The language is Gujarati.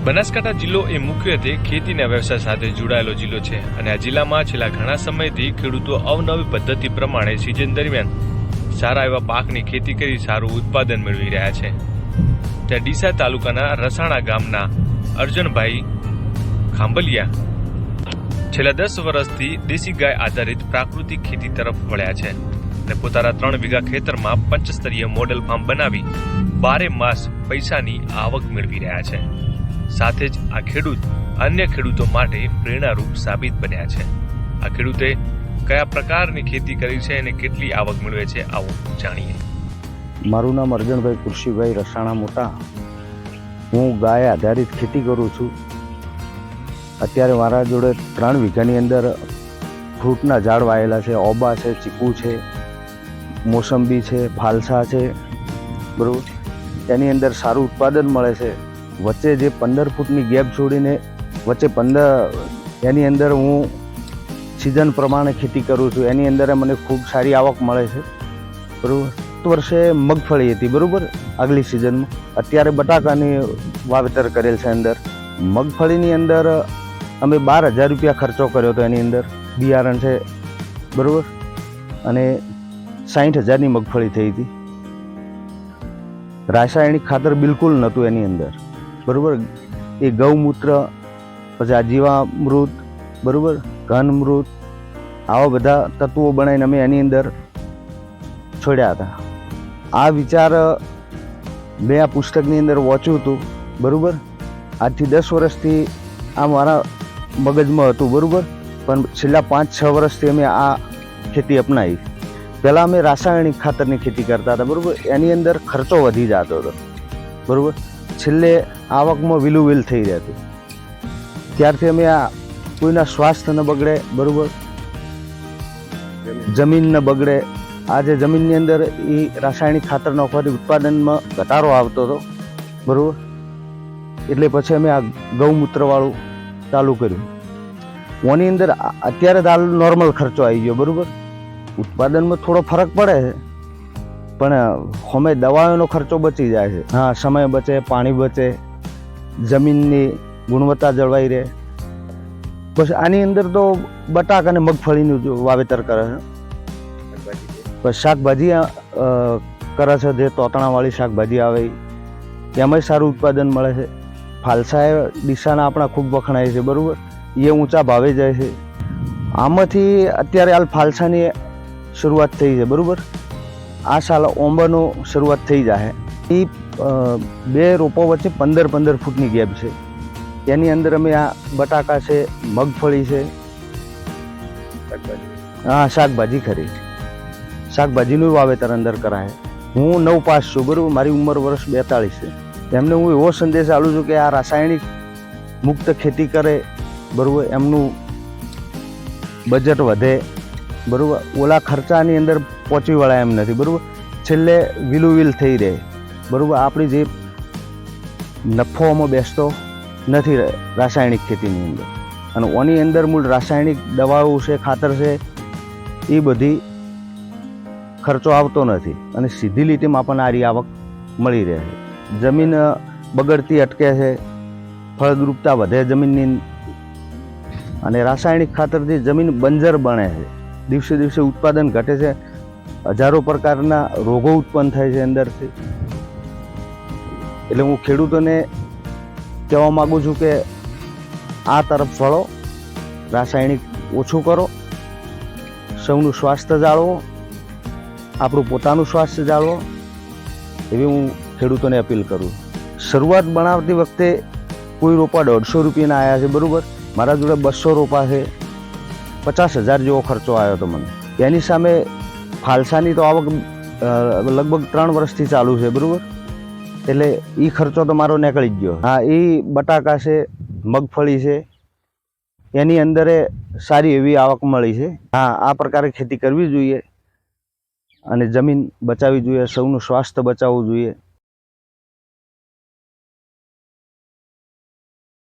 બનાસકાંઠા જિલ્લો એ મુખ્યત્વે ખેતીના વ્યવસાય સાથે જોડાયેલો જિલ્લો છે અને આ જિલ્લામાં છેલ્લા ઘણા સમયથી ખેડૂતો અવનવી પદ્ધતિ પ્રમાણે સિઝન દરમિયાન સારા એવા પાકની ખેતી કરી સારું ઉત્પાદન મેળવી રહ્યા છે। ત્યાં ડીસા તાલુકાના રસાણા ગામના અર્જનભાઈ ખાંભલિયા છેલ્લા 10 વર્ષથી દેશી ગાય આધારિત પ્રાકૃતિક ખેતી તરફ વળ્યા છે અને પોતાના 3 વીઘા ખેતરમાં પંચસ્તરીય મોડેલ ફાર્મ બનાવી 12 માસ પૈસાની આવક મેળવી રહ્યા છે। સાથે જ આ ખેડૂત અન્ય ખેડૂતો માટે પ્રેરણારૂપ સાબિત બન્યા છે। આ ખેડૂતે કયા પ્રકારની ખેતી કરી છે અને કેટલી આવક મેળવે છે, આવો જાણીએ। મારું નામ અર્જનભાઈ કુરશીભાઈ રસાણા મોટા। હું ગાય આધારિત ખેતી કરું છું। અત્યારે મારા જોડે 3 વીઘાની અંદર ફ્રૂટના ઝાડ વાયેલા છે। ઓબા છે, ચીકુ છે, મોસંબી છે, ફાલસા છે, બરાબર। તેની અંદર સારું ઉત્પાદન મળે છે। વચ્ચે જે 15 ફૂટની ગેપ છોડીને વચ્ચે એની અંદર હું સિઝન પ્રમાણે ખેતી કરું છું। એની અંદર મને ખૂબ સારી આવક મળે છે, બરાબર। વર્ષે મગફળી હતી, બરાબર, આગલી સિઝનમાં। અત્યારે બટાકાની વાવેતર કરેલ છે। અંદર મગફળીની અંદર અમે 12,000 રૂપિયા ખર્ચો કર્યો હતો। એની અંદર બિયારણ છે, બરાબર, અને 60,000ની મગફળી થઈ હતી। રાસાયણિક ખાતર બિલકુલ નહોતું એની અંદર, બરાબર। એ ગૌમૂત્ર, પછી આ જીવામૃત, બરાબર, ઘનમૃત, આવા બધા તત્વો બનાવીને અમે એની અંદર છોડ્યા હતા। આ વિચાર મેં આ પુસ્તકની અંદર વાંચ્યું હતું, બરાબર। આજથી 10 વર્ષથી આ મારા મગજમાં હતું, બરાબર, પણ છેલ્લા 5-6 વર્ષથી અમે આ ખેતી અપનાવી। પહેલાં અમે રાસાયણિક ખાતરની ખેતી કરતા હતા, બરાબર। એની અંદર ખર્ચો વધી જતો હતો, બરાબર। છેલ્લે આવકમાં વિલુવિલ થઈ રહેતું। ત્યારથી અમે આ કોઈના સ્વાસ્થ્ય ન બગડે, બરાબર, જમીન ન બગડે, આ જે જમીનની અંદર એ રાસાયણિક ખાતર નાખવાથી ઉત્પાદનમાં ઘટાડો આવતો હતો, બરાબર। એટલે પછી અમે આ ગૌમૂત્રવાળું ચાલુ કર્યું। ઓની અંદર અત્યારે તો હાલ નોર્મલ ખર્ચો આવી ગયો, બરાબર। ઉત્પાદનમાં થોડો ફરક પડે છે, પણ અમે દવાઓનો ખર્ચો બચી જાય છે। હા, સમય બચે, પાણી બચે, જમીનની ગુણવત્તા જળવાઈ રહે। પછી આની અંદર તો બટાકા અને મગફળીનું વાવેતર કરે છે। પછી શાકભાજી કરે છે, જે તોતણાવાળી શાકભાજી આવે એમાંય સારું ઉત્પાદન મળે છે। ફાલસા એ ડીસાના આપણા ખૂબ વખણાય છે, બરાબર, એ ઊંચા ભાવે જાય છે। આમાંથી અત્યારે હાલ ફાલસાની શરૂઆત થઈ છે, બરાબર। આ સાલ ઓંબાનો શરૂઆત થઈ જાય। એ 2 રોપો વચ્ચે 15 ફૂટની ગેપ છે। એની અંદર અમે આ બટાકા છે, મગફળી છે, હા, શાકભાજી ખરી, શાકભાજીનું વાવેતર અંદર કરાય। હું 9 પાસ છું, બરાબર, મારી ઉંમર વર્ષ 42 છે। એમને હું એવો સંદેશ આલું છું કે આ રાસાયણિક મુક્ત ખેતી કરે, બરાબર, એમનું બજેટ વધે, બરાબર, ઓલા ખર્ચાની અંદર પહોંચી વળાય એમ નથી, બરાબર। છેલ્લે વિલુવિલ થઈ રહે, બરાબર। આપણી જે નફોમાં બેસતો નથી રાસાયણિક ખેતીની અંદર, અને ઓની અંદર મૂળ રાસાયણિક દવાઓ છે, ખાતર છે, એ બધી ખર્ચો આવતો નથી અને સીધી લીટીમાં આપણને આરી આવક મળી રહે છે। જમીન બગડતી અટકે છે, ફળદ્રુપતા વધે જમીનની, અને રાસાયણિક ખાતરથી જમીન બંજર બને છે। દિવસે દિવસે ઉત્પાદન ઘટે છે, હજારો પ્રકારના રોગો ઉત્પન્ન થાય છે અંદરથી। એટલે હું ખેડૂતોને કહેવા માગું છું કે આ તરફ વળો, રાસાયણિક ઓછું કરો, સૌનું સ્વાસ્થ્ય જાળવો, આપણું પોતાનું સ્વાસ્થ્ય જાળવો, એવી હું ખેડૂતોને અપીલ કરું। શરૂઆત બનાવતી વખતે કોઈ રોપા 150 રૂપિયાના આવ્યા છે, બરાબર। મારા જોડે 200 રોપા છે, 50,000 જેવો ખર્ચો આવ્યો હતો મને। એની સામે ફાલસાની તો આવક લગભગ 3 વર્ષથી ચાલુ છે, બરાબર, એટલે એ ખર્ચો તો મારો નીકળી જ ગયો। હા, એ બટાકા છે, મગફળી છે, એની અંદર સારી એવી આવક મળી છે। હા, આ પ્રકારે ખેતી કરવી જોઈએ અને જમીન બચાવવી જોઈએ, સૌનું સ્વાસ્થ્ય બચાવવું જોઈએ।